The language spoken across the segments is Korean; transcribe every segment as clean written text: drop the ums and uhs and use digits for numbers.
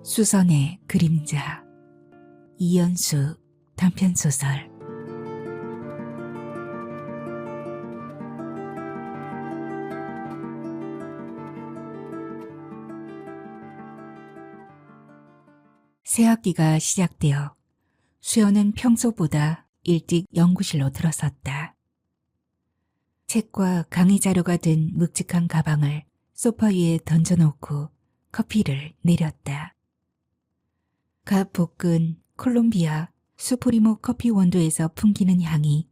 수선의 그림자. 이연수 단편소설. 새학기가 시작되어 수연은 평소보다 일찍 연구실로 들어섰다. 책과 강의 자료가 든 묵직한 가방을 소파 위에 던져놓고 커피를 내렸다. 갓 볶은 콜롬비아 수프리모 커피 원두에서 풍기는 향이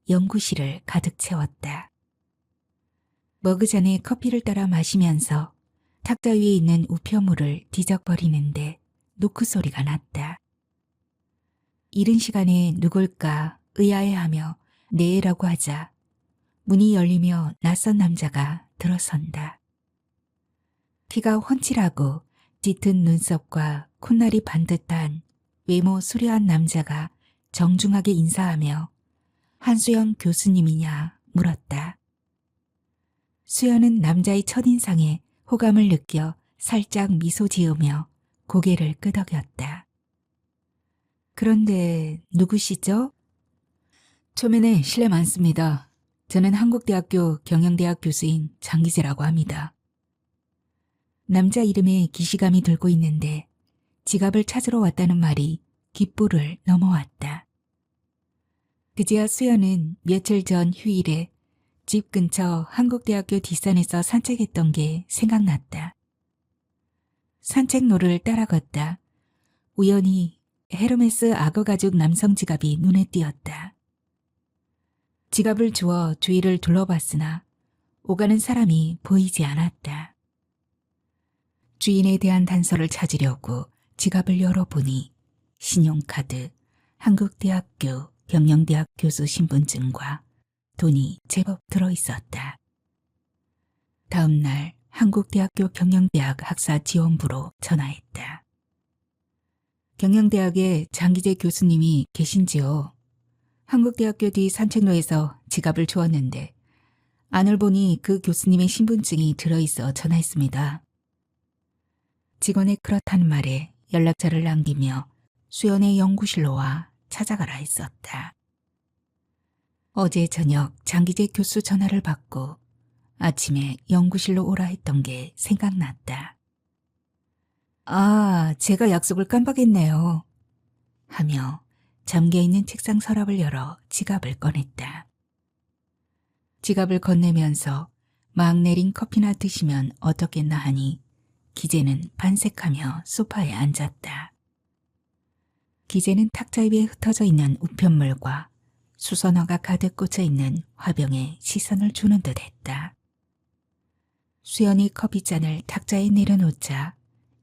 연구실을 가득 채웠다. 머그잔에 커피를 따라 마시면서 탁자 위에 있는 우표물을 뒤적거리는데 노크 소리가 났다. 이른 시간에 누굴까 의아해하며 네라고 하자 문이 열리며 낯선 남자가 들어선다. 키가 훤칠하고 짙은 눈썹과 콧날이 반듯한 외모 수려한 남자가 정중하게 인사하며 한수영 교수님이냐 물었다. 수연은 남자의 첫인상에 호감을 느껴 살짝 미소 지으며 고개를 끄덕였다. 그런데 누구시죠? 초면에 실례 많습니다. 저는 한국대학교 경영대학 교수인 장기재라고 합니다. 남자 이름에 기시감이 들고 있는데 지갑을 찾으러 왔다는 말이 귓불을 넘어왔다. 그제야 수연은 며칠 전 휴일에 집 근처 한국대학교 뒷산에서 산책했던 게 생각났다. 산책로를 따라 걷다 우연히 헤르메스 악어 가죽 남성 지갑이 눈에 띄었다. 지갑을 주워 주위를 둘러봤으나 오가는 사람이 보이지 않았다. 주인에 대한 단서를 찾으려고 지갑을 열어보니 신용카드, 한국대학교 경영대학 교수 신분증과 돈이 제법 들어있었다. 다음 날 한국대학교 경영대학 학사 지원부로 전화했다. 경영대학에 장기재 교수님이 계신지요? 한국대학교 뒤 산책로에서 지갑을 주었는데 안을 보니 그 교수님의 신분증이 들어있어 전화했습니다. 직원의 그렇다는 말에 연락처를 남기며 수연의 연구실로 와 찾아가라 했었다. 어제 저녁 장기재 교수 전화를 받고 아침에 연구실로 오라 했던 게 생각났다. 아, 제가 약속을 깜빡했네요. 하며 잠겨있는 책상 서랍을 열어 지갑을 꺼냈다. 지갑을 건네면서 막 내린 커피나 드시면 어떻겠나 하니 기재는 반색하며 소파에 앉았다. 기재는 탁자 위에 흩어져 있는 우편물과 수선화가 가득 꽂혀 있는 화병에 시선을 주는 듯 했다. 수연이 커피잔을 탁자에 내려놓자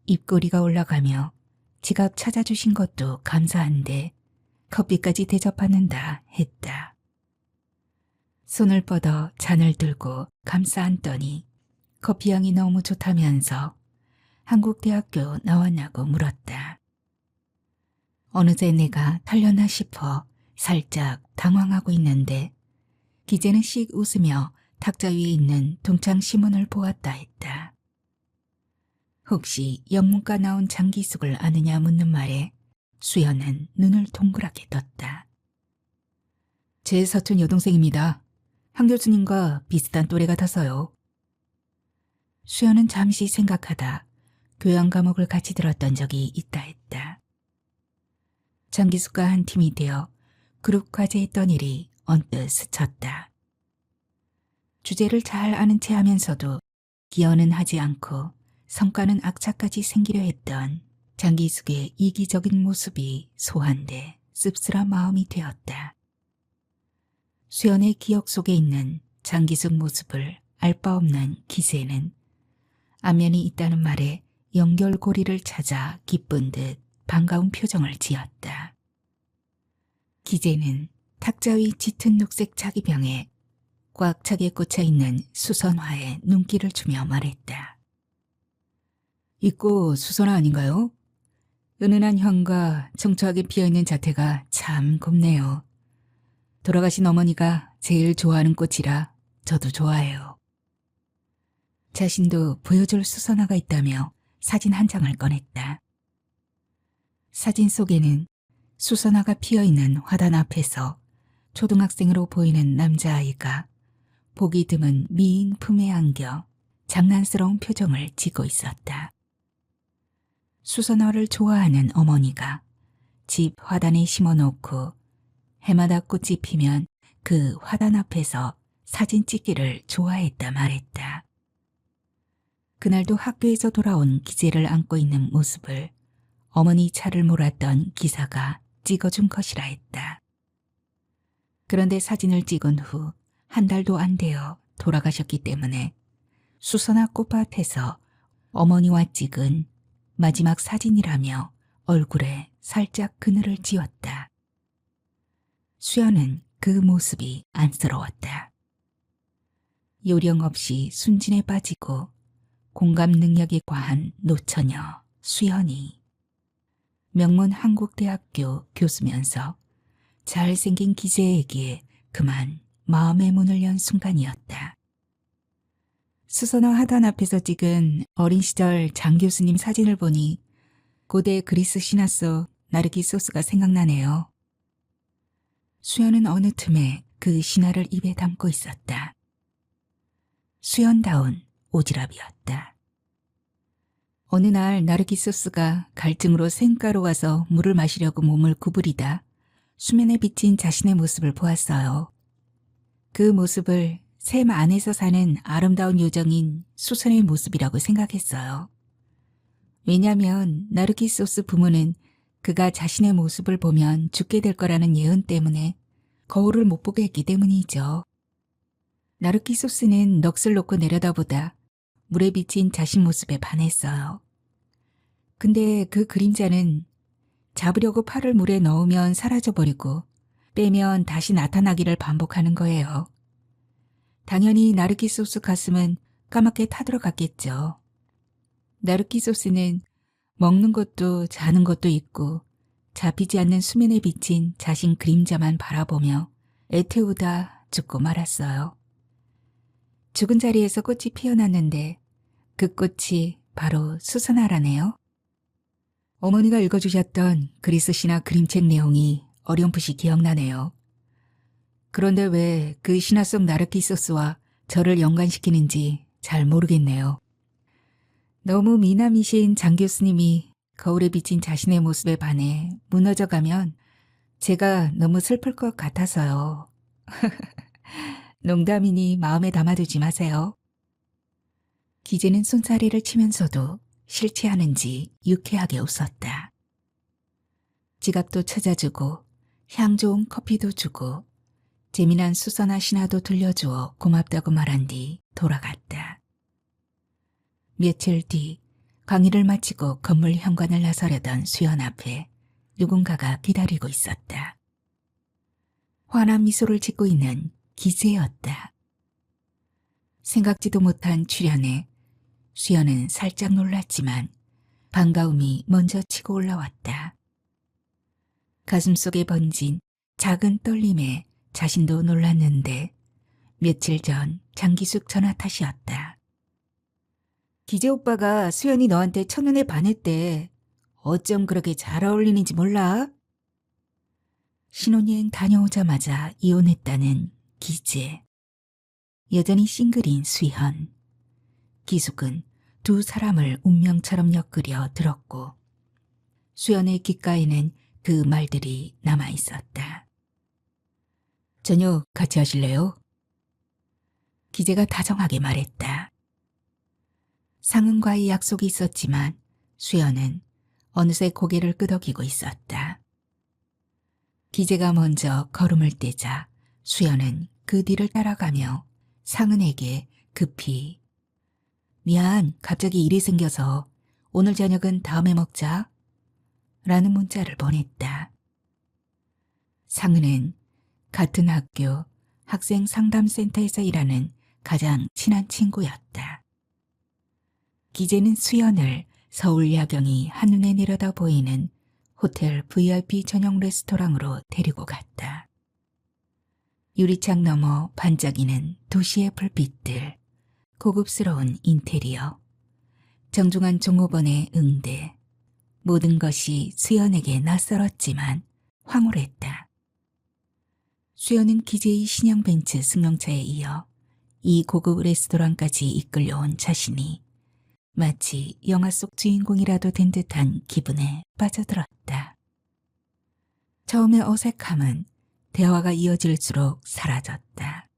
입꼬리가 올라가며 지갑 찾아주신 것도 감사한데 커피까지 대접받는다 했다. 손을 뻗어 잔을 들고 감싸 안더니 커피향이 너무 좋다면서 한국대학교 나왔냐고 물었다. 어느새 내가 털렸나 싶어 살짝 당황하고 있는데 기재는 씩 웃으며 탁자 위에 있는 동창 신문을 보았다 했다. 혹시 영문과 나온 장기숙을 아느냐 묻는 말에 수연은 눈을 동그랗게 떴다. 제 사촌 여동생입니다. 한 교수님과 비슷한 또래 같아서요. 수연은 잠시 생각하다 교양 과목을 같이 들었던 적이 있다 했다. 장기숙과 한 팀이 되어 그룹 과제했던 일이 언뜻 스쳤다. 주제를 잘 아는 체 하면서도 기여는 하지 않고 성과는 악착같이 생기려 했던 장기숙의 이기적인 모습이 소한데 씁쓸한 마음이 되었다. 수연의 기억 속에 있는 장기숙 모습을 알 바 없는 기재는 안면이 있다는 말에 연결고리를 찾아 기쁜 듯 반가운 표정을 지었다. 기재는 탁자 위 짙은 녹색 자기병에 꽉 차게 꽂혀 있는 수선화에 눈길을 주며 말했다. 있고 수선화 아닌가요? 은은한 향과 청초하게 피어있는 자태가 참 곱네요. 돌아가신 어머니가 제일 좋아하는 꽃이라 저도 좋아해요. 자신도 보여줄 수선화가 있다며 사진 한 장을 꺼냈다. 사진 속에는 수선화가 피어있는 화단 앞에서 초등학생으로 보이는 남자아이가 보기 드문 미인 품에 안겨 장난스러운 표정을 짓고 있었다. 수선화를 좋아하는 어머니가 집 화단에 심어놓고 해마다 꽃이 피면 그 화단 앞에서 사진 찍기를 좋아했다 말했다. 그날도 학교에서 돌아온 기재를 안고 있는 모습을 어머니 차를 몰았던 기사가 찍어준 것이라 했다. 그런데 사진을 찍은 후 한 달도 안 되어 돌아가셨기 때문에 수선화 꽃밭에서 어머니와 찍은 마지막 사진이라며 얼굴에 살짝 그늘을 지었다. 수연은 그 모습이 안쓰러웠다. 요령 없이 순진에 빠지고 공감 능력이 과한 노처녀 수연이 명문 한국대학교 교수면서 잘생긴 기재에게 그만 마음의 문을 연 순간이었다. 수선화 하단 앞에서 찍은 어린 시절 장 교수님 사진을 보니 고대 그리스 신화 속 나르키소스가 생각나네요. 수연은 어느 틈에 그 신화를 입에 담고 있었다. 수연다운 오지랖이었다. 어느 날 나르키소스가 갈증으로 샘가로 와서 물을 마시려고 몸을 구부리다 수면에 비친 자신의 모습을 보았어요. 그 모습을 샘 안에서 사는 아름다운 요정인 수선의 모습이라고 생각했어요. 왜냐하면 나르키소스 부모는 그가 자신의 모습을 보면 죽게 될 거라는 예언 때문에 거울을 못 보게 했기 때문이죠. 나르키소스는 넋을 놓고 내려다보다 물에 비친 자신 모습에 반했어요. 근데 그 그림자는 잡으려고 팔을 물에 넣으면 사라져버리고 빼면 다시 나타나기를 반복하는 거예요. 당연히 나르키소스 가슴은 까맣게 타들어갔겠죠. 나르키소스는 먹는 것도 자는 것도 있고 잡히지 않는 수면에 비친 자신 그림자만 바라보며 애태우다 죽고 말았어요. 죽은 자리에서 꽃이 피어났는데 그 꽃이 바로 수선화라네요. 어머니가 읽어주셨던 그리스 신화 그림책 내용이 어렴풋이 기억나네요. 그런데 왜 그 신화 속 나르키소스와 저를 연관시키는지 잘 모르겠네요. 너무 미남이신 장 교수님이 거울에 비친 자신의 모습에 반해 무너져가면 제가 너무 슬플 것 같아서요. 농담이니 마음에 담아두지 마세요. 기재는 손사래를 치면서도 싫지 않은지 유쾌하게 웃었다. 지갑도 찾아주고 향 좋은 커피도 주고 재미난 수선화 신화도 들려주어 고맙다고 말한 뒤 돌아갔다. 며칠 뒤 강의를 마치고 건물 현관을 나서려던 수연 앞에 누군가가 기다리고 있었다. 환한 미소를 짓고 있는 기재였다. 생각지도 못한 출연에 수연은 살짝 놀랐지만 반가움이 먼저 치고 올라왔다. 가슴속에 번진 작은 떨림에 자신도 놀랐는데 며칠 전 장기숙 전화 탓이었다. 기재 오빠가 수연이 너한테 첫눈에 반했대. 어쩜 그렇게 잘 어울리는지 몰라? 신혼여행 다녀오자마자 이혼했다는 기재. 여전히 싱글인 수현. 기숙은 두 사람을 운명처럼 엮으려 들었고 수연의 귓가에는 그 말들이 남아있었다. 저녁 같이 하실래요? 기재가 다정하게 말했다. 상은과의 약속이 있었지만 수연은 어느새 고개를 끄덕이고 있었다. 기재가 먼저 걸음을 떼자 수연은 그 뒤를 따라가며 상은에게 급히 미안, 갑자기 일이 생겨서 오늘 저녁은 다음에 먹자 라는 문자를 보냈다. 상은은 같은 학교 학생 상담센터에서 일하는 가장 친한 친구였다. 기재는 수연을 서울 야경이 한눈에 내려다 보이는 호텔 VIP 전용 레스토랑으로 데리고 갔다. 유리창 너머 반짝이는 도시의 불빛들, 고급스러운 인테리어, 정중한 종업원의 응대, 모든 것이 수연에게 낯설었지만 황홀했다. 수연은 기재의 신형 벤츠 승용차에 이어 이 고급 레스토랑까지 이끌려온 자신이 마치 영화 속 주인공이라도 된 듯한 기분에 빠져들었다. 처음의 어색함은 대화가 이어질수록 사라졌다.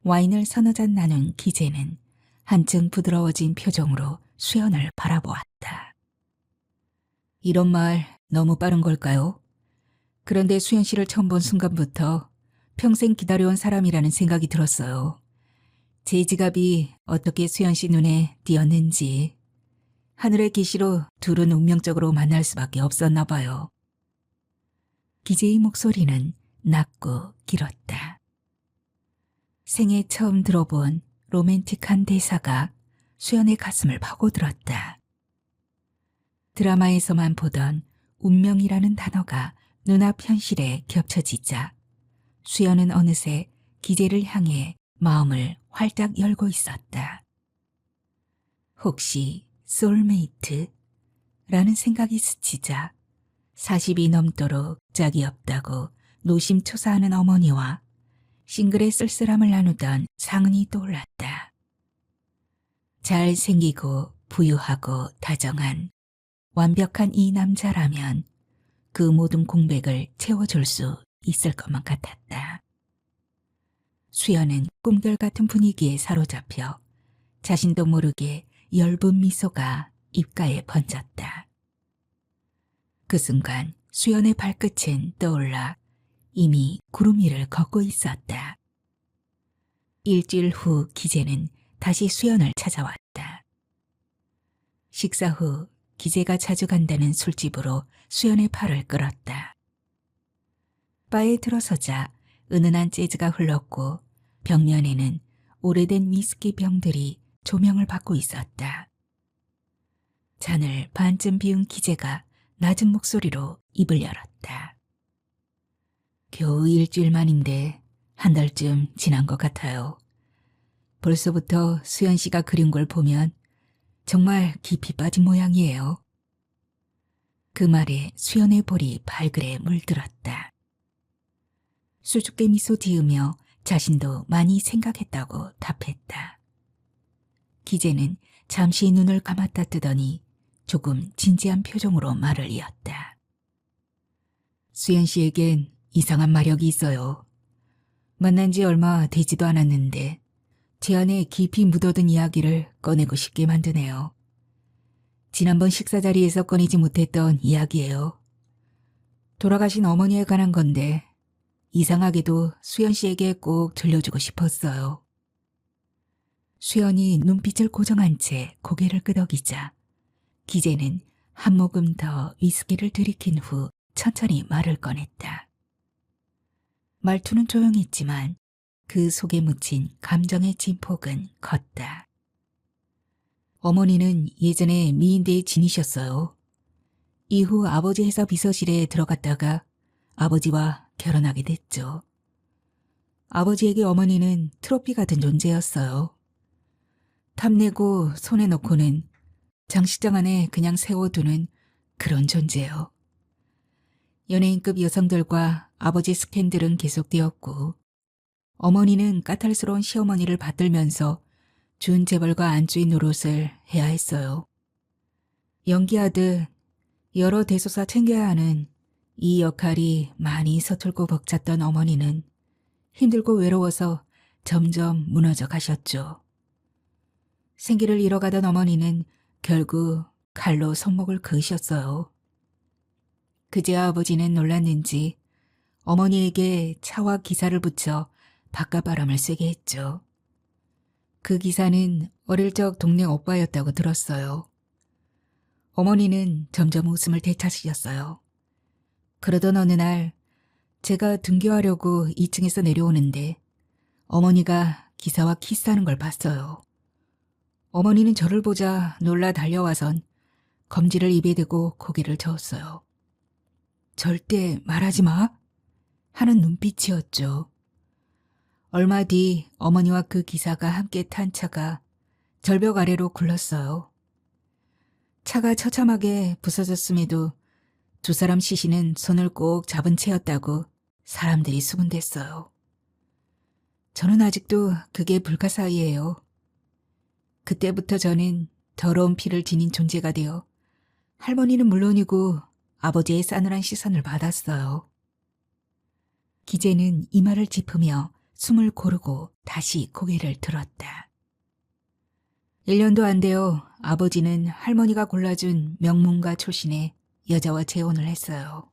와인을 서너 잔 나눈 기재는 한층 부드러워진 표정으로 수연을 바라보았다. 이런 말 너무 빠른 걸까요? 그런데 수연 씨를 처음 본 순간부터 평생 기다려온 사람이라는 생각이 들었어요. 제 지갑이 어떻게 수연 씨 눈에 띄었는지 하늘의 계시로 둘은 운명적으로 만날 수밖에 없었나 봐요. 기재의 목소리는 낮고 길었다. 생애 처음 들어본 로맨틱한 대사가 수연의 가슴을 파고들었다. 드라마에서만 보던 운명이라는 단어가 눈앞 현실에 겹쳐지자 수연은 어느새 기재를 향해 마음을 활짝 열고 있었다. 혹시 소울메이트? 라는 생각이 스치자 40이 넘도록 짝이 없다고 노심초사하는 어머니와 싱글의 쓸쓸함을 나누던 상은이 떠올랐다. 잘생기고 부유하고 다정한 완벽한 이 남자라면 그 모든 공백을 채워줄 수 있을 것만 같았다. 수연은 꿈결 같은 분위기에 사로잡혀 자신도 모르게 엷은 미소가 입가에 번졌다. 그 순간 수연의 발끝은 떠올라 이미 구름 위를 걷고 있었다. 일주일 후 기재는 다시 수연을 찾아왔다. 식사 후 기재가 자주 간다는 술집으로 수연의 팔을 끌었다. 바에 들어서자 은은한 재즈가 흘렀고 벽면에는 오래된 위스키 병들이 조명을 받고 있었다. 잔을 반쯤 비운 기재가 낮은 목소리로 입을 열었다. 겨우 일주일 만인데 한 달쯤 지난 것 같아요. 벌써부터 수연 씨가 그린 걸 보면 정말 깊이 빠진 모양이에요. 그 말에 수연의 볼이 발그레 물들었다. 수줍게 미소 지으며 자신도 많이 생각했다고 답했다. 기재는 잠시 눈을 감았다 뜨더니 조금 진지한 표정으로 말을 이었다. 수연 씨에겐 이상한 마력이 있어요. 만난 지 얼마 되지도 않았는데 제 안에 깊이 묻어든 이야기를 꺼내고 싶게 만드네요. 지난번 식사 자리에서 꺼내지 못했던 이야기예요. 돌아가신 어머니에 관한 건데 이상하게도 수연 씨에게 꼭 들려주고 싶었어요. 수연이 눈빛을 고정한 채 고개를 끄덕이자 기재는 한 모금 더 위스키를 들이킨 후 천천히 말을 꺼냈다. 말투는 조용했지만 그 속에 묻힌 감정의 진폭은 컸다. 어머니는 예전에 미인대에 지니셨어요. 이후 아버지 회사 비서실에 들어갔다가 아버지와 결혼하게 됐죠. 아버지에게 어머니는 트로피 같은 존재였어요. 탐내고 손에 넣고는 장식장 안에 그냥 세워두는 그런 존재요. 연예인급 여성들과 아버지 스캔들은 계속되었고 어머니는 까탈스러운 시어머니를 받들면서 준 재벌과 안주인 노릇을 해야 했어요. 연기하듯 여러 대소사 챙겨야 하는 이 역할이 많이 서툴고 벅찼던 어머니는 힘들고 외로워서 점점 무너져 가셨죠. 생기를 잃어가던 어머니는 결국 칼로 손목을 그으셨어요. 그제야 아버지는 놀랐는지 어머니에게 차와 기사를 붙여 바깥바람을 쐬게 했죠. 그 기사는 어릴 적 동네 오빠였다고 들었어요. 어머니는 점점 웃음을 되찾으셨어요. 그러던 어느 날 제가 등교하려고 2층에서 내려오는데 어머니가 기사와 키스하는 걸 봤어요. 어머니는 저를 보자 놀라 달려와선 검지를 입에 대고 고개를 저었어요. 절대 말하지 마 하는 눈빛이었죠. 얼마 뒤 어머니와 그 기사가 함께 탄 차가 절벽 아래로 굴렀어요. 차가 처참하게 부서졌음에도 두 사람 시신은 손을 꼭 잡은 채였다고 사람들이 수군댔어요. 저는 아직도 그게 불가사의예요. 그때부터 저는 더러운 피를 지닌 존재가 되어 할머니는 물론이고 아버지의 싸늘한 시선을 받았어요. 기재는 이마를 짚으며 숨을 고르고 다시 고개를 들었다. 1년도 안 되어 아버지는 할머니가 골라준 명문가 출신의 여자와 재혼을 했어요.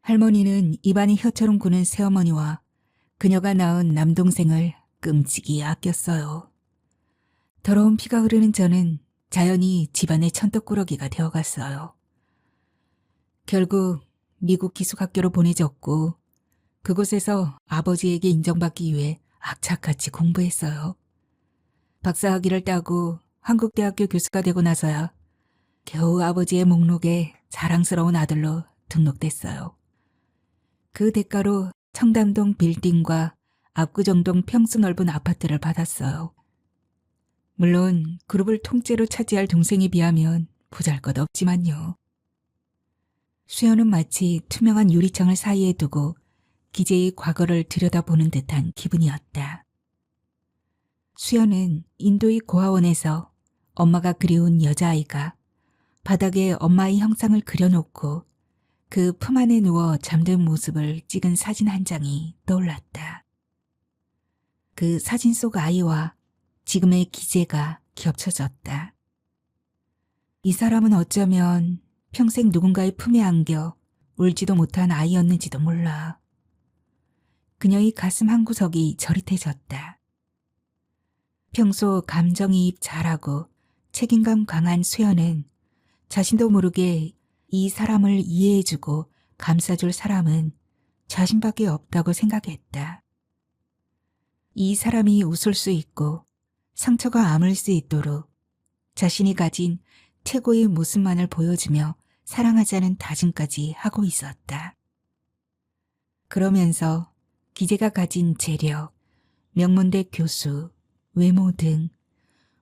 할머니는 입안이 혀처럼 구는 새어머니와 그녀가 낳은 남동생을 끔찍이 아꼈어요. 더러운 피가 흐르는 저는 자연히 집안의 천떡꾸러기가 되어갔어요. 결국 미국 기숙학교로 보내졌고 그곳에서 아버지에게 인정받기 위해 악착같이 공부했어요. 박사학위를 따고 한국대학교 교수가 되고 나서야 겨우 아버지의 목록에 자랑스러운 아들로 등록됐어요. 그 대가로 청담동 빌딩과 압구정동 평수 넓은 아파트를 받았어요. 물론 그룹을 통째로 차지할 동생에 비하면 보잘것없지만요. 수연은 마치 투명한 유리창을 사이에 두고 기재의 과거를 들여다보는 듯한 기분이었다. 수연은 인도의 고아원에서 엄마가 그리운 여자아이가 바닥에 엄마의 형상을 그려놓고 그 품 안에 누워 잠든 모습을 찍은 사진 한 장이 떠올랐다. 그 사진 속 아이와 지금의 기재가 겹쳐졌다. 이 사람은 어쩌면 평생 누군가의 품에 안겨 울지도 못한 아이였는지도 몰라. 그녀의 가슴 한구석이 저릿해졌다. 평소 감정이입 잘하고 책임감 강한 수연은 자신도 모르게 이 사람을 이해해주고 감싸줄 사람은 자신밖에 없다고 생각했다. 이 사람이 웃을 수 있고 상처가 아물 수 있도록 자신이 가진 최고의 모습만을 보여주며 사랑하자는 다짐까지 하고 있었다. 그러면서 기재가 가진 재력, 명문대 교수, 외모 등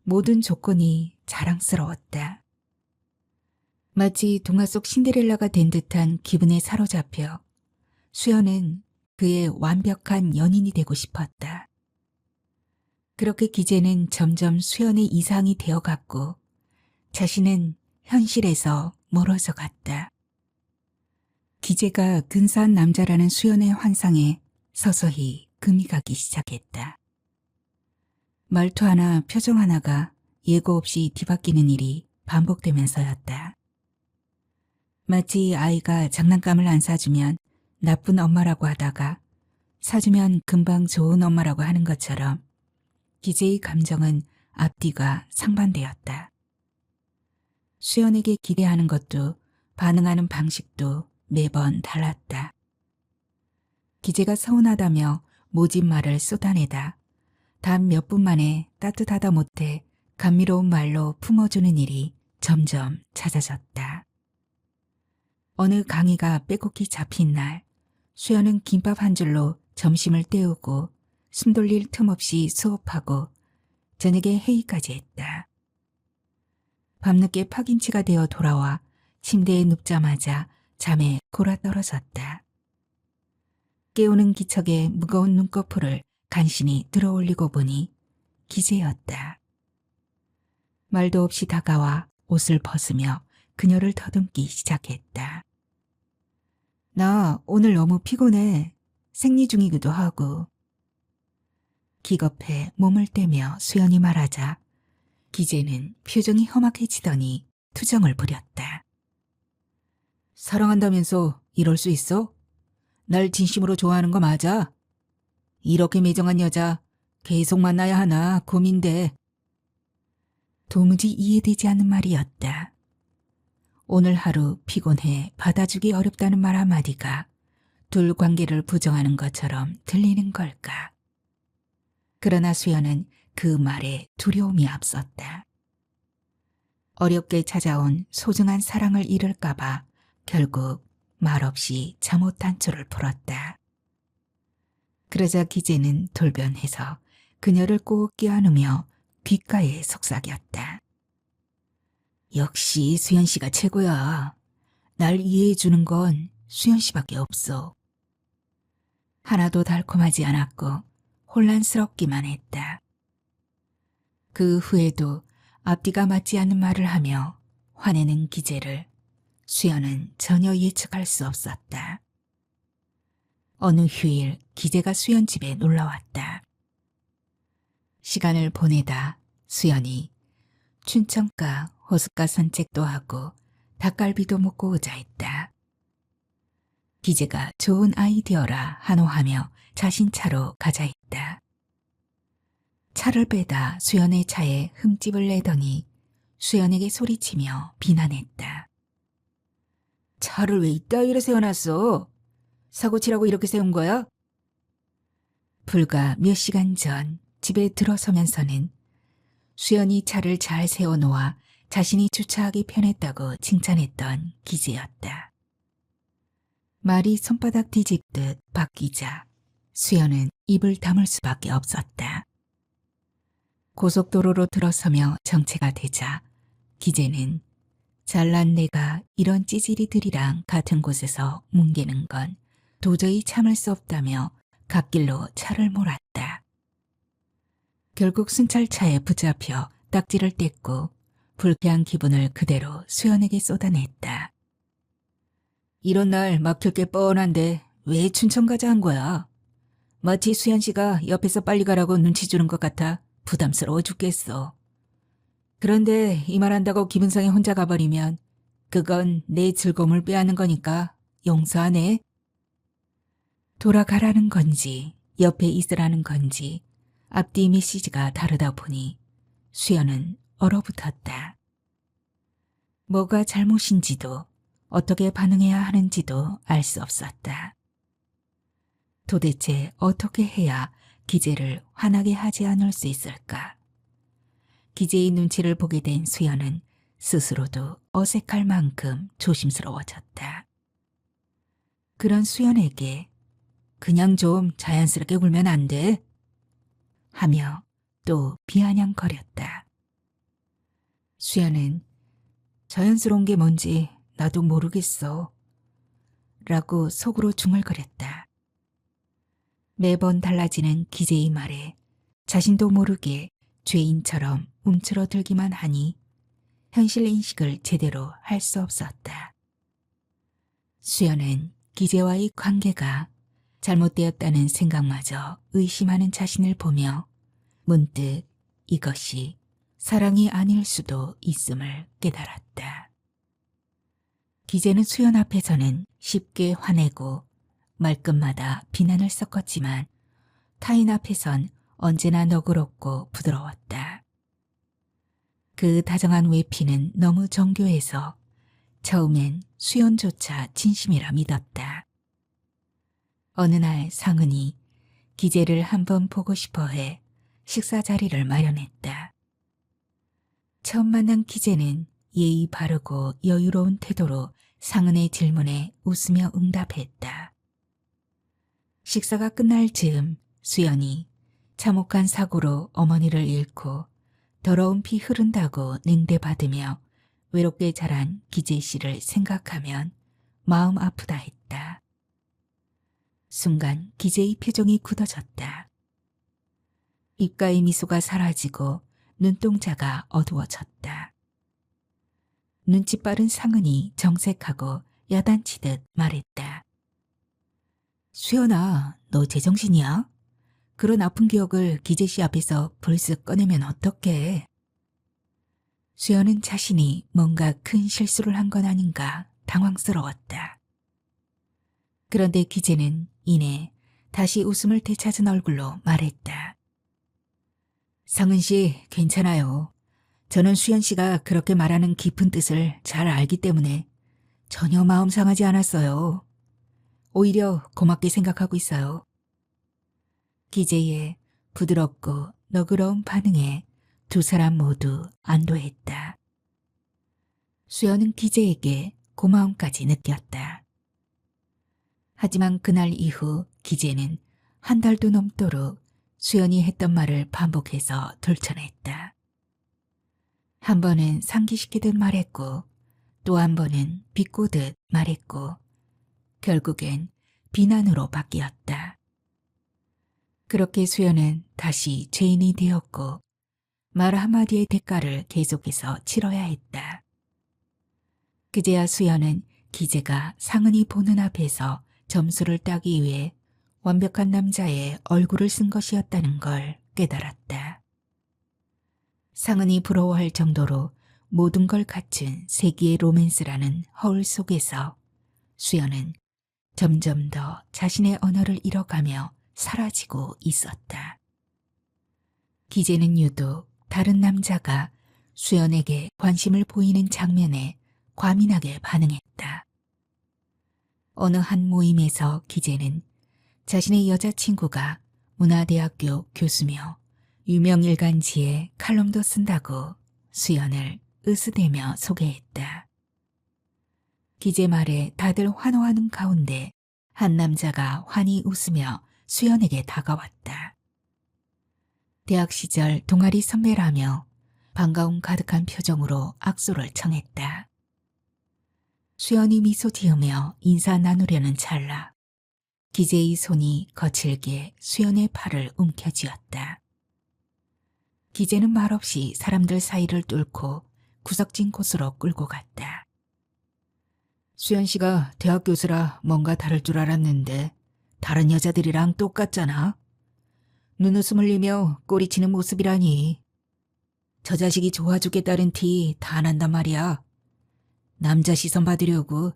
모든 조건이 자랑스러웠다. 마치 동화 속 신데렐라가 된 듯한 기분에 사로잡혀 수연은 그의 완벽한 연인이 되고 싶었다. 그렇게 기재는 점점 수연의 이상이 되어갔고 자신은 현실에서 멀어져 갔다. 기재가 근사한 남자라는 수연의 환상에 서서히 금이 가기 시작했다. 말투 하나 표정 하나가 예고 없이 뒤바뀌는 일이 반복되면서였다. 마치 아이가 장난감을 안 사주면 나쁜 엄마라고 하다가 사주면 금방 좋은 엄마라고 하는 것처럼 기재의 감정은 앞뒤가 상반되었다. 수연에게 기대하는 것도 반응하는 방식도 매번 달랐다. 기재가 서운하다며 모진 말을 쏟아내다 단 몇 분 만에 따뜻하다 못해 감미로운 말로 품어주는 일이 점점 잦아졌다. 어느 강의가 빼곡히 잡힌 날 수연은 김밥 한 줄로 점심을 때우고 숨 돌릴 틈 없이 수업하고 저녁에 회의까지 했다. 밤늦게 파김치가 되어 돌아와 침대에 눕자마자 잠에 골아떨어졌다. 깨우는 기척에 무거운 눈꺼풀을 간신히 들어올리고 보니 기재였다. 말도 없이 다가와 옷을 벗으며 그녀를 더듬기 시작했다. 나 오늘 너무 피곤해. 생리 중이기도 하고. 기겁해 몸을 떼며 수연이 말하자 기재는 표정이 험악해지더니 투정을 부렸다. 사랑한다면서 이럴 수 있어? 날 진심으로 좋아하는 거 맞아? 이렇게 매정한 여자 계속 만나야 하나 고민돼. 도무지 이해되지 않는 말이었다. 오늘 하루 피곤해 받아주기 어렵다는 말 한마디가 둘 관계를 부정하는 것처럼 들리는 걸까? 그러나 수연은 그 말에 두려움이 앞섰다. 어렵게 찾아온 소중한 사랑을 잃을까봐 결국 말없이 잠옷 단추를 풀었다. 그러자 기재는 돌변해서 그녀를 꼭 껴안으며 귓가에 속삭였다. 역시 수연 씨가 최고야. 날 이해해 주는 건 수연 씨밖에 없어. 하나도 달콤하지 않았고 혼란스럽기만 했다. 그 후에도 앞뒤가 맞지 않는 말을 하며 화내는 기재를 수연은 전혀 예측할 수 없었다. 어느 휴일 기재가 수연 집에 놀러왔다. 시간을 보내다 수연이 춘천가 호숫가 산책도 하고 닭갈비도 먹고 오자 했다. 기재가 좋은 아이디어라 한호하며 자신 차로 가자 했다. 차를 빼다 수연의 차에 흠집을 내더니 수연에게 소리치며 비난했다. 차를 왜 이따위로 세워놨어? 사고 치라고 이렇게 세운 거야? 불과 몇 시간 전 집에 들어서면서는 수연이 차를 잘 세워놓아 자신이 주차하기 편했다고 칭찬했던 기재였다. 말이 손바닥 뒤집듯 바뀌자 수연은 입을 다물 수밖에 없었다. 고속도로로 들어서며 정체가 되자 기재는 잘난 내가 이런 찌질이들이랑 같은 곳에서 뭉개는 건 도저히 참을 수 없다며 갓길로 차를 몰았다. 결국 순찰차에 붙잡혀 딱지를 뗐고 불쾌한 기분을 그대로 수연에게 쏟아냈다. 이런 날 막힐 게 뻔한데 왜 춘천 가자 한 거야? 마치 수연 씨가 옆에서 빨리 가라고 눈치 주는 것 같아 부담스러워 죽겠어. 그런데 이 말 한다고 기분 상해 혼자 가버리면 그건 내 즐거움을 빼앗는 거니까 용서하네. 돌아가라는 건지 옆에 있으라는 건지 앞뒤 메시지가 다르다 보니 수연은 얼어붙었다. 뭐가 잘못인지도 어떻게 반응해야 하는지도 알 수 없었다. 도대체 어떻게 해야 기재를 화나게 하지 않을 수 있을까? 기재의 눈치를 보게 된 수연은 스스로도 어색할 만큼 조심스러워졌다. 그런 수연에게 그냥 좀 자연스럽게 굴면 안 돼? 하며 또 비아냥거렸다. 수연은 자연스러운 게 뭔지 나도 모르겠어. 라고 속으로 중얼거렸다. 매번 달라지는 기재의 말에 자신도 모르게 죄인처럼 움츠러들기만 하니 현실 인식을 제대로 할 수 없었다. 수연은 기재와의 관계가 잘못되었다는 생각마저 의심하는 자신을 보며 문득 이것이 사랑이 아닐 수도 있음을 깨달았다. 기재는 수연 앞에서는 쉽게 화내고 말끝마다 비난을 섞었지만 타인 앞에선 언제나 너그럽고 부드러웠다. 그 다정한 외피는 너무 정교해서 처음엔 수연조차 진심이라 믿었다. 어느 날 상은이 기재를 한번 보고 싶어해 식사 자리를 마련했다. 처음 만난 기재는 예의 바르고 여유로운 태도로 상은의 질문에 웃으며 응답했다. 식사가 끝날 즈음 수연이 참혹한 사고로 어머니를 잃고 더러운 피 흐른다고 냉대받으며 외롭게 자란 기재 씨를 생각하면 마음 아프다 했다. 순간 기재의 표정이 굳어졌다. 입가의 미소가 사라지고 눈동자가 어두워졌다. 눈치 빠른 상은이 정색하고 야단치듯 말했다. 수연아, 너 제정신이야? 그런 아픈 기억을 기재 씨 앞에서 불쑥 꺼내면 어떡해? 수연은 자신이 뭔가 큰 실수를 한 건 아닌가 당황스러웠다. 그런데 기재는 이내 다시 웃음을 되찾은 얼굴로 말했다. 상은 씨, 괜찮아요. 저는 수연 씨가 그렇게 말하는 깊은 뜻을 잘 알기 때문에 전혀 마음 상하지 않았어요. 오히려 고맙게 생각하고 있어요. 기재의 부드럽고 너그러운 반응에 두 사람 모두 안도했다. 수연은 기재에게 고마움까지 느꼈다. 하지만 그날 이후 기재는 한 달도 넘도록 수연이 했던 말을 반복해서 돌천했다. 한 번은 상기시키듯 말했고 또 한 번은 비꼬듯 말했고 결국엔 비난으로 바뀌었다. 그렇게 수연은 다시 죄인이 되었고 말 한마디의 대가를 계속해서 치러야 했다. 그제야 수연은 기재가 상은이 보는 앞에서 점수를 따기 위해 완벽한 남자의 얼굴을 쓴 것이었다는 걸 깨달았다. 상은이 부러워할 정도로 모든 걸 갖춘 세기의 로맨스라는 허울 속에서 수연은 점점 더 자신의 언어를 잃어가며 사라지고 있었다. 기재는 유독 다른 남자가 수연에게 관심을 보이는 장면에 과민하게 반응했다. 어느 한 모임에서 기재는 자신의 여자친구가 문화대학교 교수며 유명 일간지에 칼럼도 쓴다고 수연을 으스대며 소개했다. 기재 말에 다들 환호하는 가운데 한 남자가 환히 웃으며 수연에게 다가왔다. 대학 시절 동아리 선배라며 반가움 가득한 표정으로 악수를 청했다. 수연이 미소 지으며 인사 나누려는 찰나 기재의 손이 거칠게 수연의 팔을 움켜쥐었다. 기재는 말없이 사람들 사이를 뚫고 구석진 곳으로 끌고 갔다. 수연 씨가 대학 교수라 뭔가 다를 줄 알았는데 다른 여자들이랑 똑같잖아. 눈웃음 흘리며 꼬리치는 모습이라니. 저 자식이 좋아 죽겠다는 티 다 난단 말이야. 남자 시선 받으려고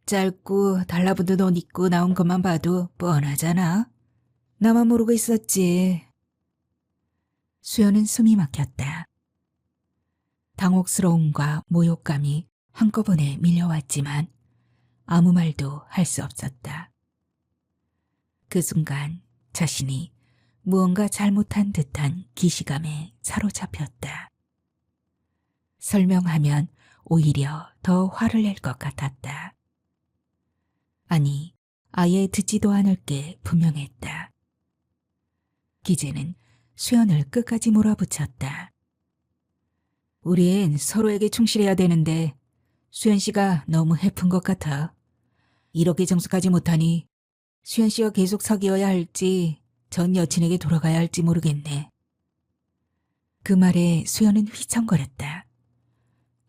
짧고 달라붙은 옷 입고 나온 것만 봐도 뻔하잖아. 나만 모르고 있었지. 수연은 숨이 막혔다. 당혹스러움과 모욕감이 한꺼번에 밀려왔지만 아무 말도 할 수 없었다. 그 순간 자신이 무언가 잘못한 듯한 기시감에 사로잡혔다. 설명하면 오히려 더 화를 낼 것 같았다. 아니, 아예 듣지도 않을 게 분명했다. 기재는 수연을 끝까지 몰아붙였다. 우린 서로에게 충실해야 되는데 수연 씨가 너무 해픈 것 같아. 이렇게 정숙하지 못하니 수연 씨와 계속 사귀어야 할지 전 여친에게 돌아가야 할지 모르겠네. 그 말에 수연은 휘청거렸다.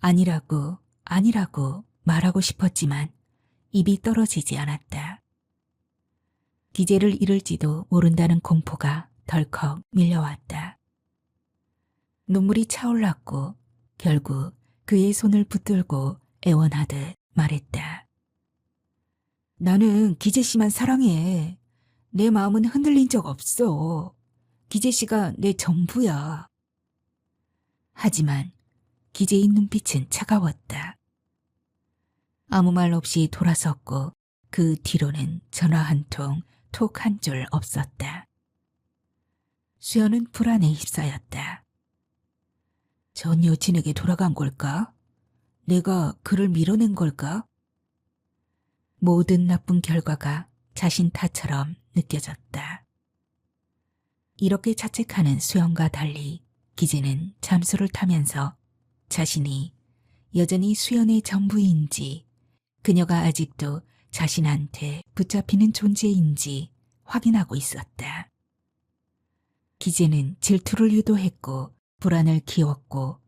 아니라고 말하고 싶었지만 입이 떨어지지 않았다. 기재를 잃을지도 모른다는 공포가 덜컥 밀려왔다. 눈물이 차올랐고 결국 그의 손을 붙들고 애원하듯 말했다. 나는 기재 씨만 사랑해. 내 마음은 흔들린 적 없어. 기재 씨가 내 전부야. 하지만 기재의 눈빛은 차가웠다. 아무 말 없이 돌아섰고 그 뒤로는 전화 한 통, 톡 한 줄 없었다. 수연은 불안에 휩싸였다. 전 여친에게 돌아간 걸까? 내가 그를 밀어낸 걸까? 모든 나쁜 결과가 자신 탓처럼 느껴졌다. 이렇게 자책하는 수연과 달리 기재는 잠수를 타면서 자신이 여전히 수연의 전부인지 그녀가 아직도 자신한테 붙잡히는 존재인지 확인하고 있었다. 기재는 질투를 유도했고 불안을 키웠고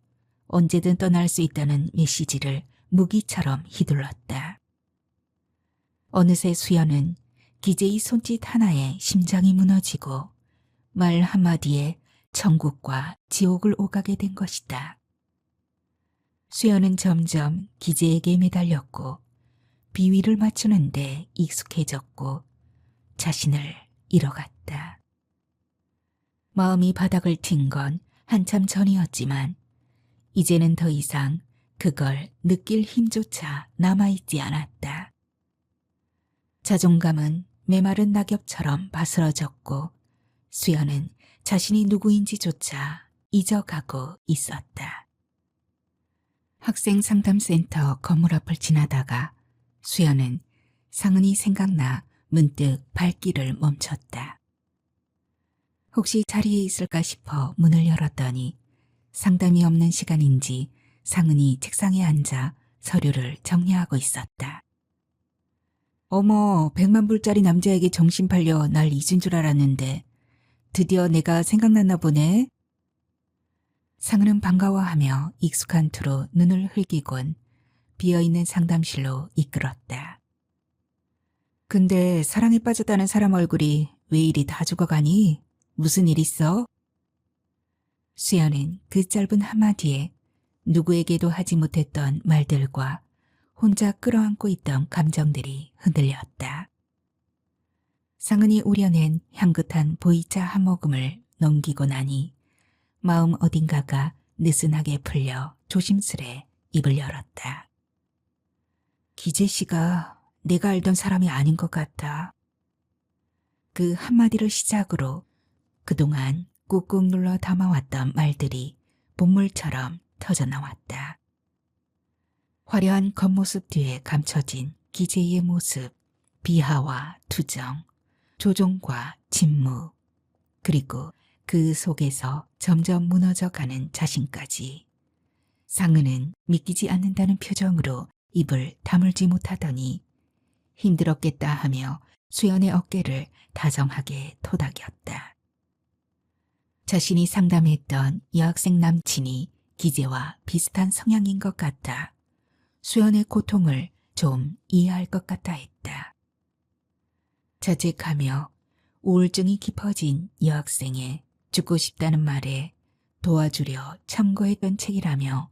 언제든 떠날 수 있다는 메시지를 무기처럼 휘둘렀다. 어느새 수연은 기재의 손짓 하나에 심장이 무너지고 말 한마디에 천국과 지옥을 오가게 된 것이다. 수연은 점점 기재에게 매달렸고 비위를 맞추는데 익숙해졌고 자신을 잃어갔다. 마음이 바닥을 튄 건 한참 전이었지만 이제는 더 이상 그걸 느낄 힘조차 남아있지 않았다. 자존감은 메마른 낙엽처럼 바스러졌고 수연은 자신이 누구인지조차 잊어가고 있었다. 학생상담센터 건물 앞을 지나다가 수연은 상은이 생각나 문득 발길을 멈췄다. 혹시 자리에 있을까 싶어 문을 열었더니 상담이 없는 시간인지 상은이 책상에 앉아 서류를 정리하고 있었다. 어머, 100만 불짜리 남자에게 정신 팔려 날 잊은 줄 알았는데 드디어 내가 생각났나 보네. 상은은 반가워하며 익숙한 투로 눈을 흘기곤 비어있는 상담실로 이끌었다. 근데 사랑에 빠졌다는 사람 얼굴이 왜 이리 다 죽어가니? 무슨 일 있어? 수연은 그 짧은 한마디에 누구에게도 하지 못했던 말들과 혼자 끌어안고 있던 감정들이 흔들렸다. 상은이 우려낸 향긋한 보이차 한 모금을 넘기고 나니 마음 어딘가가 느슨하게 풀려 조심스레 입을 열었다. 기재 씨가 내가 알던 사람이 아닌 것 같아. 그 한마디를 시작으로 그동안 꾹꾹 눌러 담아왔던 말들이 본물처럼 터져나왔다. 화려한 겉모습 뒤에 감춰진 기재의 모습, 비하와 투정, 조종과 침묵, 그리고 그 속에서 점점 무너져가는 자신까지. 상은은 믿기지 않는다는 표정으로 입을 다물지 못하더니 힘들었겠다 하며 수연의 어깨를 다정하게 토닥였다. 자신이 상담했던 여학생 남친이 기재와 비슷한 성향인 것 같아 수연의 고통을 좀 이해할 것 같아 했다. 자책하며 우울증이 깊어진 여학생의 죽고 싶다는 말에 도와주려 참고했던 책이라며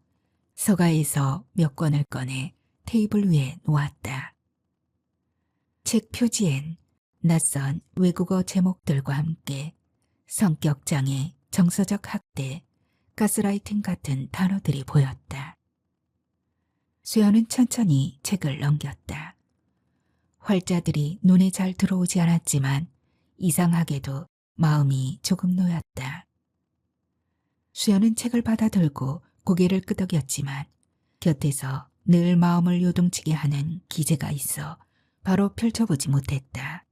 서가에서 몇 권을 꺼내 테이블 위에 놓았다. 책 표지엔 낯선 외국어 제목들과 함께 성격장애, 정서적 학대, 가스라이팅 같은 단어들이 보였다. 수연은 천천히 책을 넘겼다. 활자들이 눈에 잘 들어오지 않았지만 이상하게도 마음이 조금 놓였다. 수연은 책을 받아들고 고개를 끄덕였지만 곁에서 늘 마음을 요동치게 하는 기재가 있어 바로 펼쳐보지 못했다.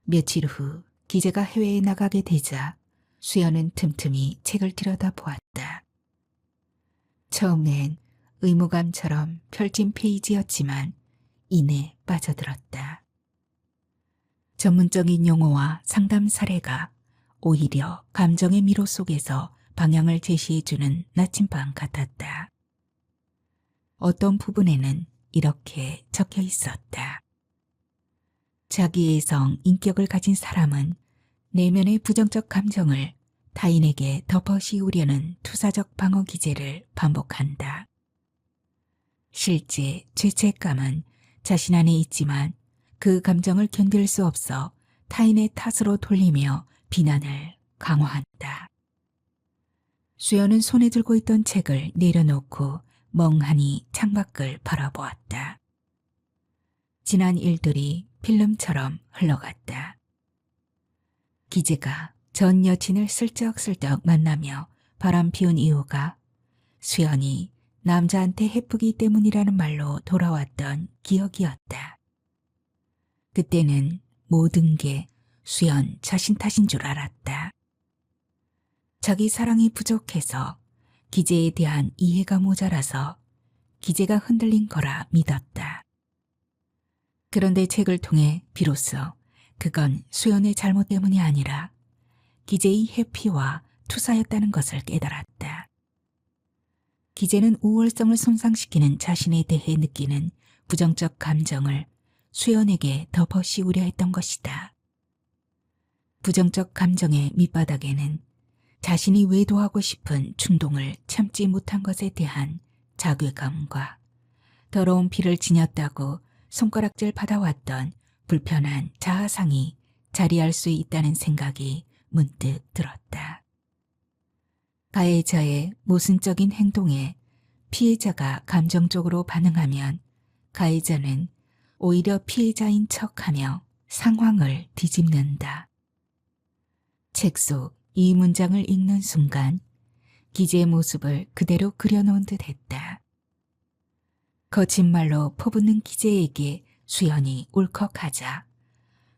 며칠 후 기재가 해외에 나가게 되자 수연은 틈틈이 책을 들여다보았다. 처음엔 의무감처럼 펼친 페이지였지만 이내 빠져들었다. 전문적인 용어와 상담 사례가 오히려 감정의 미로 속에서 방향을 제시해주는 나침반 같았다. 어떤 부분에는 이렇게 적혀 있었다. 자기의 성, 인격을 가진 사람은 내면의 부정적 감정을 타인에게 덮어 씌우려는 투사적 방어 기제를 반복한다. 실제 죄책감은 자신 안에 있지만 그 감정을 견딜 수 없어 타인의 탓으로 돌리며 비난을 강화한다. 수연은 손에 들고 있던 책을 내려놓고 멍하니 창밖을 바라보았다. 지난 일들이 필름처럼 흘러갔다. 기재가 전 여친을 슬쩍슬쩍 만나며 바람 피운 이유가 수연이 남자한테 해프기 때문이라는 말로 돌아왔던 기억이었다. 그때는 모든 게 수연 자신 탓인 줄 알았다. 자기 사랑이 부족해서 기재에 대한 이해가 모자라서 기재가 흔들린 거라 믿었다. 그런데 책을 통해 비로소 그건 수연의 잘못 때문이 아니라 기재의 회피와 투사였다는 것을 깨달았다. 기재는 우월성을 손상시키는 자신에 대해 느끼는 부정적 감정을 수연에게 덮어 씌우려 했던 것이다. 부정적 감정의 밑바닥에는 자신이 외도하고 싶은 충동을 참지 못한 것에 대한 자괴감과 더러운 피를 지녔다고 손가락질 받아왔던 불편한 자아상이 자리할 수 있다는 생각이 문득 들었다. 가해자의 모순적인 행동에 피해자가 감정적으로 반응하면 가해자는 오히려 피해자인 척하며 상황을 뒤집는다. 책 속 이 문장을 읽는 순간 기재의 모습을 그대로 그려놓은 듯 했다. 거짓말로 퍼붓는 기재에게 수연이 울컥하자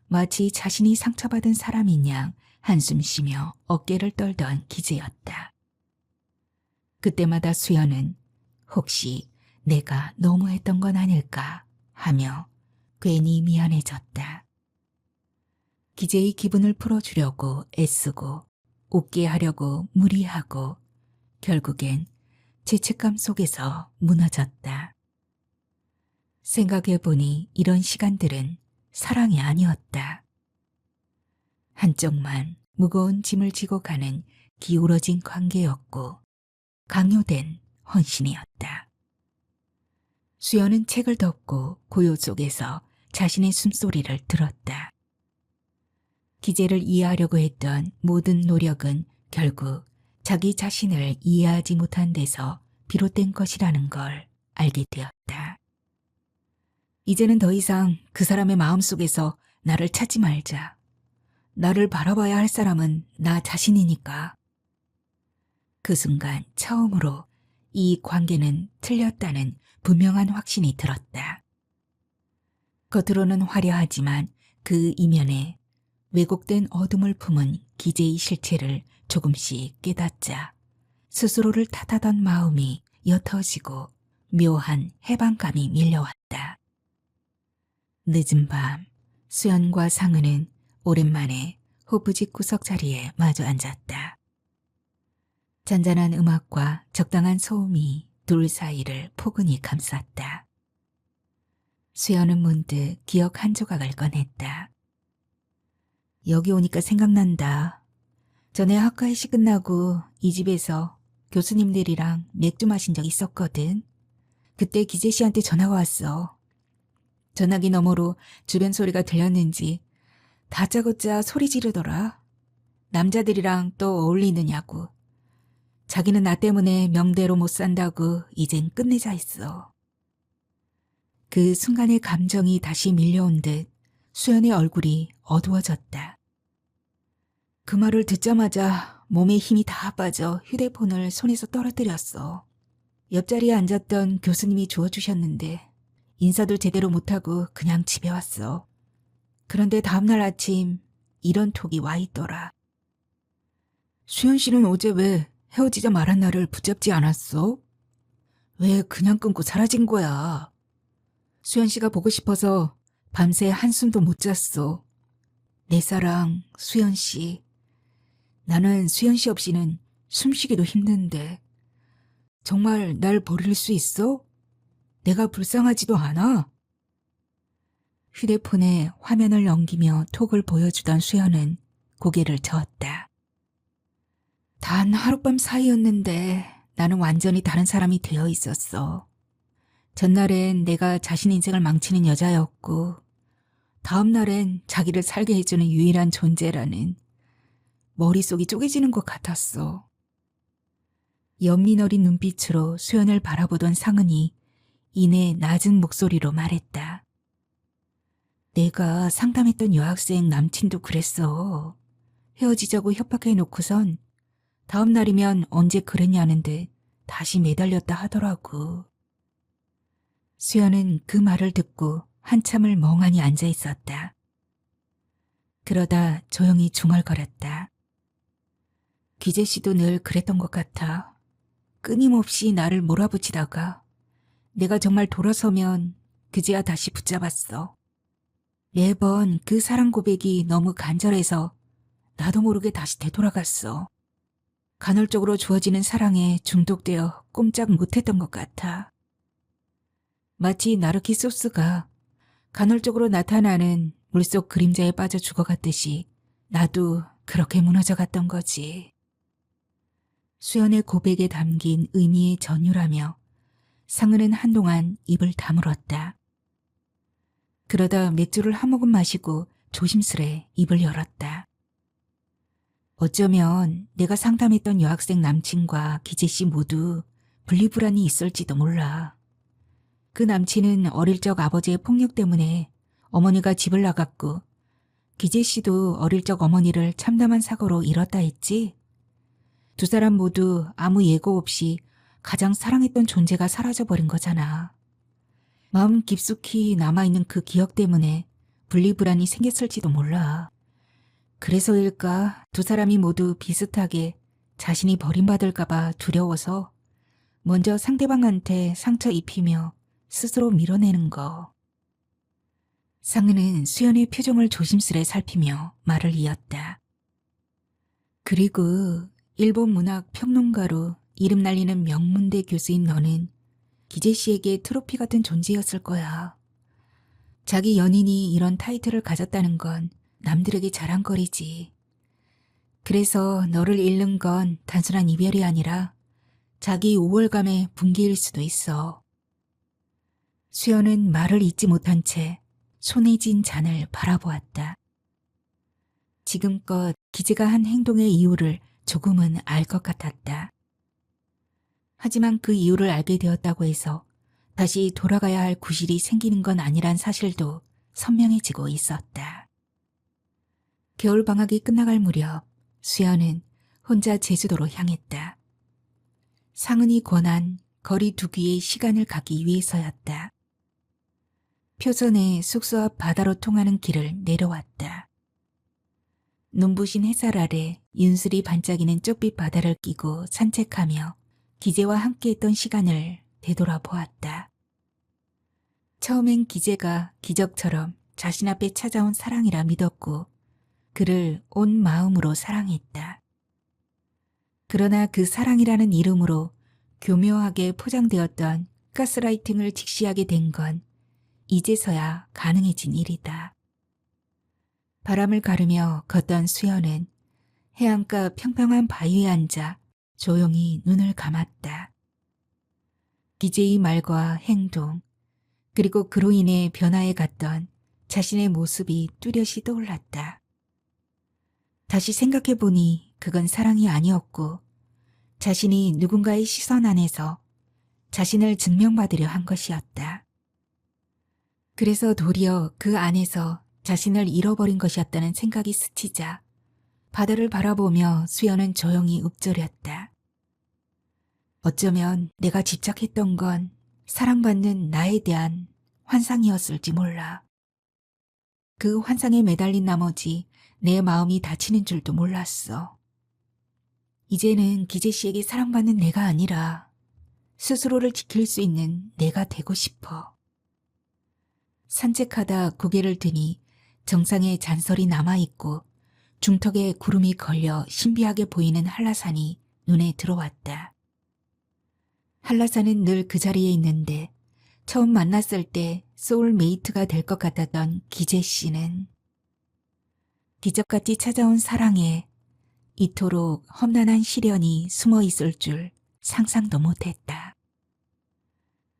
마치 자신이 상처받은 사람인 양 한숨 쉬며 어깨를 떨던 기재였다. 그때마다 수연은 혹시 내가 너무했던 건 아닐까 하며 괜히 미안해졌다. 기재의 기분을 풀어주려고 애쓰고 웃게 하려고 무리하고 결국엔 죄책감 속에서 무너졌다. 생각해보니 이런 시간들은 사랑이 아니었다. 한쪽만 무거운 짐을 지고 가는 기울어진 관계였고 강요된 헌신이었다. 수연은 책을 덮고 고요 속에서 자신의 숨소리를 들었다. 기재를 이해하려고 했던 모든 노력은 결국 자기 자신을 이해하지 못한 데서 비롯된 것이라는 걸 알게 되었다. 이제는 더 이상 그 사람의 마음속에서 나를 찾지 말자. 나를 바라봐야 할 사람은 나 자신이니까. 그 순간 처음으로 이 관계는 틀렸다는 분명한 확신이 들었다. 겉으로는 화려하지만 그 이면에 왜곡된 어둠을 품은 기재의 실체를 조금씩 깨닫자 스스로를 탓하던 마음이 옅어지고 묘한 해방감이 밀려왔다. 늦은 밤 수연과 상은은 오랜만에 호프집 구석 자리에 마주 앉았다. 잔잔한 음악과 적당한 소음이 둘 사이를 포근히 감쌌다. 수연은 문득 기억 한 조각을 꺼냈다. 여기 오니까 생각난다. 전에 학과회식 끝나고 이 집에서 교수님들이랑 맥주 마신 적 있었거든. 그때 기재 씨한테 전화가 왔어. 전화기 너머로 주변 소리가 들렸는지 다짜고짜 소리 지르더라. 남자들이랑 또 어울리느냐고. 자기는 나 때문에 명대로 못 산다고 이젠 끝내자 했어. 그 순간의 감정이 다시 밀려온 듯 수연의 얼굴이 어두워졌다. 그 말을 듣자마자 몸에 힘이 다 빠져 휴대폰을 손에서 떨어뜨렸어. 옆자리에 앉았던 교수님이 주워주셨는데 인사도 제대로 못하고 그냥 집에 왔어. 그런데 다음날 아침 이런 톡이 와 있더라. 수연 씨는 어제 왜 헤어지자 말한 나를 붙잡지 않았어? 왜 그냥 끊고 사라진 거야? 수연 씨가 보고 싶어서 밤새 한숨도 못 잤어. 내 사랑 수연 씨. 나는 수연 씨 없이는 숨쉬기도 힘든데. 정말 날 버릴 수 있어? 내가 불쌍하지도 않아? 휴대폰에 화면을 넘기며 톡을 보여주던 수연은 고개를 저었다. 단 하룻밤 사이였는데 나는 완전히 다른 사람이 되어 있었어. 전날엔 내가 자신 인생을 망치는 여자였고 다음날엔 자기를 살게 해주는 유일한 존재라는 머릿속이 쪼개지는 것 같았어. 연민 어린 눈빛으로 수연을 바라보던 상은이 이내 낮은 목소리로 말했다. 내가 상담했던 여학생 남친도 그랬어. 헤어지자고 협박해놓고선 다음 날이면 언제 그랬냐는데 다시 매달렸다 하더라고. 수연은 그 말을 듣고 한참을 멍하니 앉아 있었다. 그러다 조용히 중얼거렸다. 기재 씨도 늘 그랬던 것 같아. 끊임없이 나를 몰아붙이다가 내가 정말 돌아서면 그제야 다시 붙잡았어. 매번 그 사랑 고백이 너무 간절해서 나도 모르게 다시 되돌아갔어. 간헐적으로 주어지는 사랑에 중독되어 꼼짝 못했던 것 같아. 마치 나르키 소스가 간헐적으로 나타나는 물속 그림자에 빠져 죽어갔듯이 나도 그렇게 무너져갔던 거지. 수연의 고백에 담긴 의미에 전율하며 상은은 한동안 입을 다물었다. 그러다 맥주를 한 모금 마시고 조심스레 입을 열었다. 어쩌면 내가 상담했던 여학생 남친과 기재 씨 모두 분리불안이 있을지도 몰라. 그 남친은 어릴 적 아버지의 폭력 때문에 어머니가 집을 나갔고 기재 씨도 어릴 적 어머니를 참담한 사고로 잃었다 했지. 두 사람 모두 아무 예고 없이 가장 사랑했던 존재가 사라져버린 거잖아. 마음 깊숙이 남아있는 그 기억 때문에 분리불안이 생겼을지도 몰라. 그래서일까 두 사람이 모두 비슷하게 자신이 버림받을까 봐 두려워서 먼저 상대방한테 상처 입히며 스스로 밀어내는 거. 상은은 수연의 표정을 조심스레 살피며 말을 이었다. 그리고 일본 문학 평론가로 이름 날리는 명문대 교수인 너는 기재 씨에게 트로피 같은 존재였을 거야. 자기 연인이 이런 타이틀을 가졌다는 건 남들에게 자랑거리지. 그래서 너를 잃는 건 단순한 이별이 아니라 자기 우월감의 붕괴일 수도 있어. 수연은 말을 잇지 못한 채 손에 쥔 잔을 바라보았다. 지금껏 기재가 한 행동의 이유를 조금은 알 것 같았다. 하지만 그 이유를 알게 되었다고 해서 다시 돌아가야 할 구실이 생기는 건 아니란 사실도 선명해지고 있었다. 겨울방학이 끝나갈 무렵 수연은 혼자 제주도로 향했다. 상은이 권한 거리 두기의 시간을 가기 위해서였다. 표선에 숙소 앞 바다로 통하는 길을 내려왔다. 눈부신 햇살 아래 윤슬이 반짝이는 쪽빛 바다를 끼고 산책하며 기재와 함께했던 시간을 되돌아보았다. 처음엔 기재가 기적처럼 자신 앞에 찾아온 사랑이라 믿었고 그를 온 마음으로 사랑했다. 그러나 그 사랑이라는 이름으로 교묘하게 포장되었던 가스라이팅을 직시하게 된 건 이제서야 가능해진 일이다. 바람을 가르며 걷던 수연은 해안가 평평한 바위에 앉아 조용히 눈을 감았다. 기재의 말과 행동, 그리고 그로 인해 변화해 갔던 자신의 모습이 뚜렷이 떠올랐다. 다시 생각해보니 그건 사랑이 아니었고 자신이 누군가의 시선 안에서 자신을 증명받으려 한 것이었다. 그래서 도리어 그 안에서 자신을 잃어버린 것이었다는 생각이 스치자 바다를 바라보며 수연은 조용히 읊조렸다. 어쩌면 내가 집착했던 건 사랑받는 나에 대한 환상이었을지 몰라. 그 환상에 매달린 나머지 내 마음이 다치는 줄도 몰랐어. 이제는 기재 씨에게 사랑받는 내가 아니라 스스로를 지킬 수 있는 내가 되고 싶어. 산책하다 고개를 드니 정상에 잔설이 남아있고 중턱에 구름이 걸려 신비하게 보이는 한라산이 눈에 들어왔다. 한라산은 늘 그 자리에 있는데 처음 만났을 때 소울메이트가 될 것 같았던 기재 씨는 기적같이 찾아온 사랑에 이토록 험난한 시련이 숨어 있을 줄 상상도 못했다.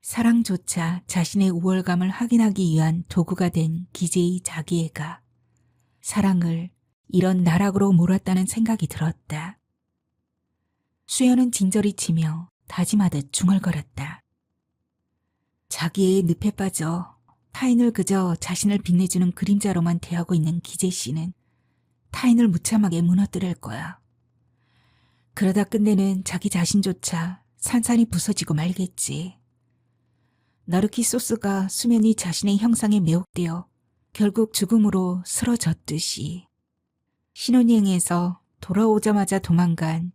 사랑조차 자신의 우월감을 확인하기 위한 도구가 된 기재의 자기애가 사랑을 이런 나락으로 몰았다는 생각이 들었다. 수연은 진저리 치며 다짐하듯 중얼거렸다. 자기의 늪에 빠져 타인을 그저 자신을 빛내주는 그림자로만 대하고 있는 기재 씨는 타인을 무참하게 무너뜨릴 거야. 그러다 끝내는 자기 자신조차 산산이 부서지고 말겠지. 나르키 소스가 수면이 자신의 형상에 매혹되어 결국 죽음으로 쓰러졌듯이 신혼여행에서 돌아오자마자 도망간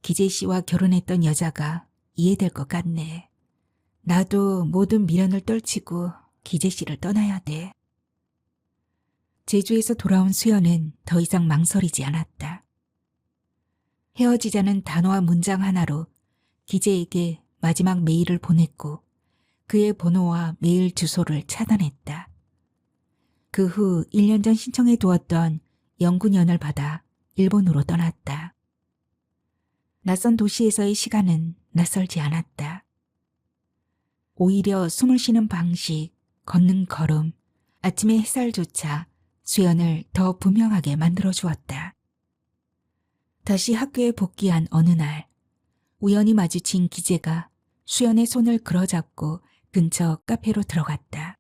기재 씨와 결혼했던 여자가 이해될 것 같네. 나도 모든 미련을 떨치고 기재 씨를 떠나야 돼. 제주에서 돌아온 수연은 더 이상 망설이지 않았다. 헤어지자는 단어와 문장 하나로 기재에게 마지막 메일을 보냈고 그의 번호와 메일 주소를 차단했다. 그 후 1년 전 신청해 두었던 연구년을 받아 일본으로 떠났다. 낯선 도시에서의 시간은 낯설지 않았다. 오히려 숨을 쉬는 방식, 걷는 걸음, 아침의 햇살조차 수연을 더 분명하게 만들어주었다. 다시 학교에 복귀한 어느 날, 우연히 마주친 기재가 수연의 손을 끌어잡고 근처 카페로 들어갔다.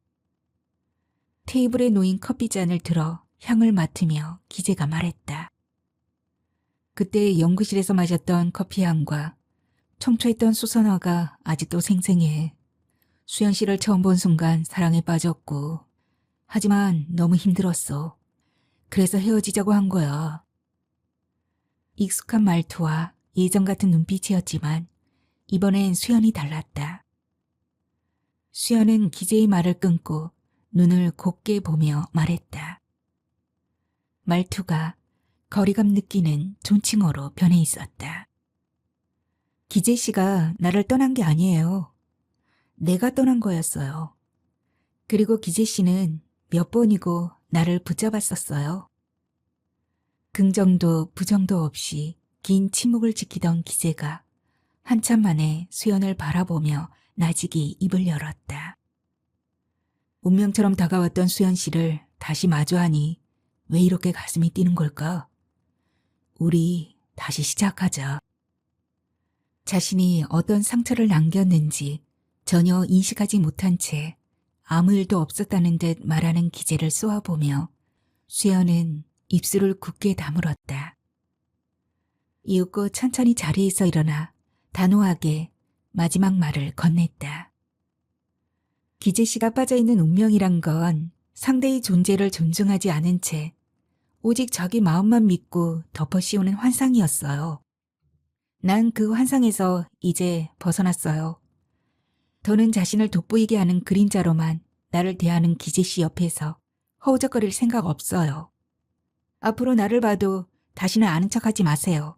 테이블에 놓인 커피잔을 들어 향을 맡으며 기재가 말했다. 그때 연구실에서 마셨던 커피향과 청초했던 수선화가 아직도 생생해. 수연 씨를 처음 본 순간 사랑에 빠졌고 하지만 너무 힘들었어. 그래서 헤어지자고 한 거야. 익숙한 말투와 예전 같은 눈빛이었지만 이번엔 수연이 달랐다. 수연은 기재의 말을 끊고 눈을 곱게 보며 말했다. 말투가 거리감 느끼는 존칭어로 변해 있었다. 기재 씨가 나를 떠난 게 아니에요. 내가 떠난 거였어요. 그리고 기재 씨는 몇 번이고 나를 붙잡았었어요. 긍정도 부정도 없이 긴 침묵을 지키던 기재가 한참 만에 수연을 바라보며 나직이 입을 열었다. 운명처럼 다가왔던 수연 씨를 다시 마주하니 왜 이렇게 가슴이 뛰는 걸까? 우리 다시 시작하자. 자신이 어떤 상처를 남겼는지 전혀 인식하지 못한 채 아무 일도 없었다는 듯 말하는 기재를 쏘아보며 수연은 입술을 굳게 다물었다. 이윽고 천천히 자리에서 일어나 단호하게 마지막 말을 건넸다. 기재 씨가 빠져있는 운명이란 건 상대의 존재를 존중하지 않은 채 오직 자기 마음만 믿고 덮어 씌우는 환상이었어요. 난 그 환상에서 이제 벗어났어요. 더는 자신을 돋보이게 하는 그림자로만 나를 대하는 기재 씨 옆에서 허우적거릴 생각 없어요. 앞으로 나를 봐도 다시는 아는 척하지 마세요.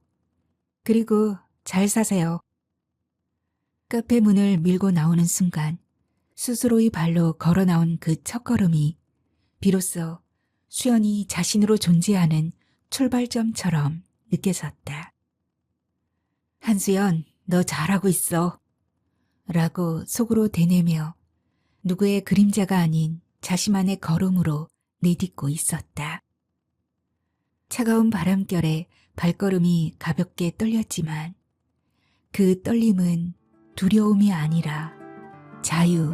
그리고 잘 사세요. 카페 문을 밀고 나오는 순간 스스로의 발로 걸어 나온 그 첫걸음이 비로소 수연이 자신으로 존재하는 출발점처럼 느껴졌다. 한수연, 너 잘하고 있어. 라고 속으로 되뇌며 누구의 그림자가 아닌 자신만의 걸음으로 내딛고 있었다. 차가운 바람결에 발걸음이 가볍게 떨렸지만 그 떨림은 두려움이 아니라 자유,